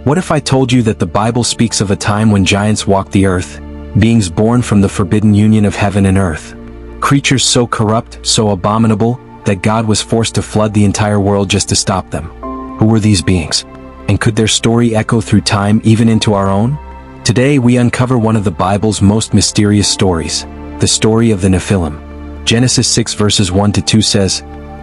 What if I told you that the Bible speaks of a time when giants walked the earth, beings born from the forbidden union of heaven and earth? Creatures so corrupt, so abominable, that God was forced to flood the entire world just to stop them. Who were these beings? And could their story echo through time even into our own? Today we uncover one of the Bible's most mysterious stories, the story of the Nephilim. Genesis 6 verses 1 to 2 says,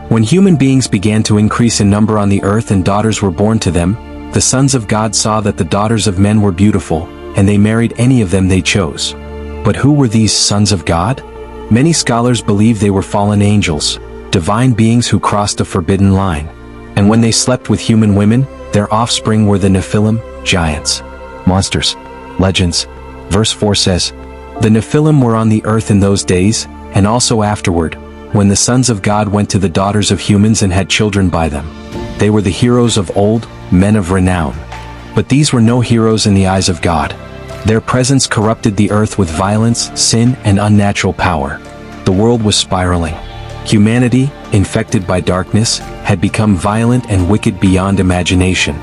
"When human beings began to increase in number on the earth and daughters were born to them, the sons of God saw that the daughters of men were beautiful, and they married any of them they chose." But who were these sons of God? Many scholars believe they were fallen angels, divine beings who crossed a forbidden line. And when they slept with human women, their offspring were the Nephilim, giants, monsters, legends. Verse 4 says, "The Nephilim were on the earth in those days, and also afterward, when the sons of God went to the daughters of humans and had children by them. They were the heroes of old, men of renown. But these were no heroes in the eyes of God. Their presence corrupted the earth with violence, sin, and unnatural power. The world was spiraling. Humanity, infected by darkness, had become violent and wicked beyond imagination.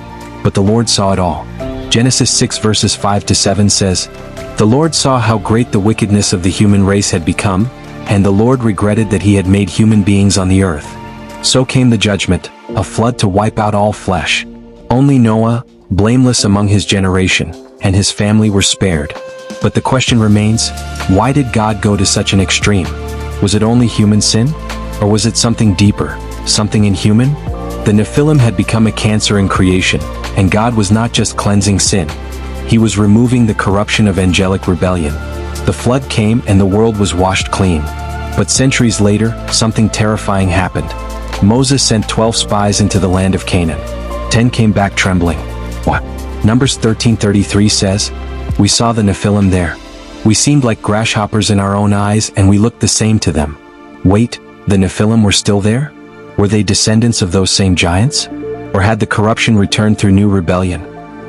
But the Lord saw it all." Genesis 6 verses 5 to 7 says, "The Lord saw how great the wickedness of the human race had become, and the Lord regretted that he had made human beings on the earth. So came the judgment, a flood to wipe out all flesh. Only Noah, blameless among his generation, and his family were spared." But the question remains, why did God go to such an extreme? Was it only human sin? Or was it something deeper, something inhuman? The Nephilim had become a cancer in creation, and God was not just cleansing sin. He was removing the corruption of angelic rebellion. The flood came and the world was washed clean. But centuries later, something terrifying happened. Moses sent 12 spies into the land of Canaan. 10 came back trembling. What? Numbers 13:33 says, "We saw the Nephilim there. We seemed like grasshoppers in our own eyes, and we looked the same to them." Wait, the Nephilim were still there? Were they descendants of those same giants? Or had the corruption returned through new rebellion?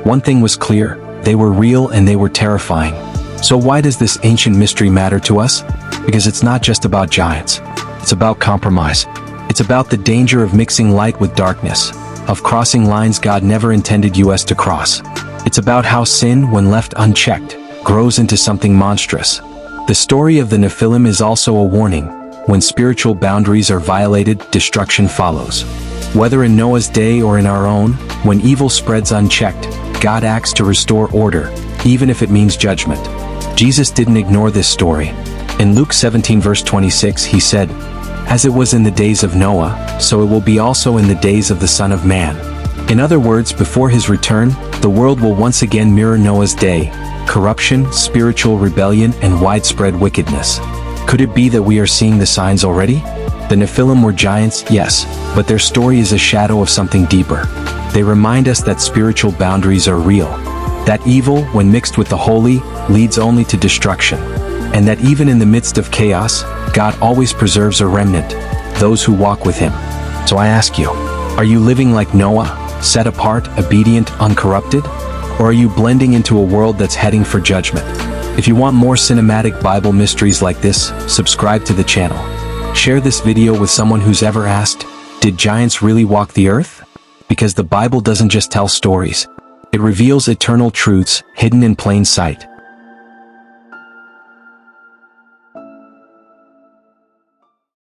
One thing was clear, they were real and they were terrifying. So why does this ancient mystery matter to us? Because it's not just about giants. It's about compromise. It's about the danger of mixing light with darkness, of crossing lines God never intended us to cross. It's about how sin, when left unchecked, grows into something monstrous. The story of the Nephilim is also a warning. When spiritual boundaries are violated, destruction follows. Whether in Noah's day or in our own, when evil spreads unchecked, God acts to restore order, even if it means judgment. Jesus didn't ignore this story. In Luke 17 verse 26 he said, "As it was in the days of Noah, so it will be also in the days of the Son of Man." In other words, before his return, the world will once again mirror Noah's day: corruption, spiritual rebellion, and widespread wickedness. Could it be that we are seeing the signs already? The Nephilim were giants, yes, but their story is a shadow of something deeper. They remind us that spiritual boundaries are real, that evil, when mixed with the holy, leads only to destruction, and that even in the midst of chaos, God always preserves a remnant, those who walk with him. So I ask you, are you living like Noah, set apart, obedient, uncorrupted? Or are you blending into a world that's heading for judgment? If you want more cinematic Bible mysteries like this, subscribe to the channel. Share this video with someone who's ever asked, did giants really walk the earth? Because the Bible doesn't just tell stories. It reveals eternal truths hidden in plain sight.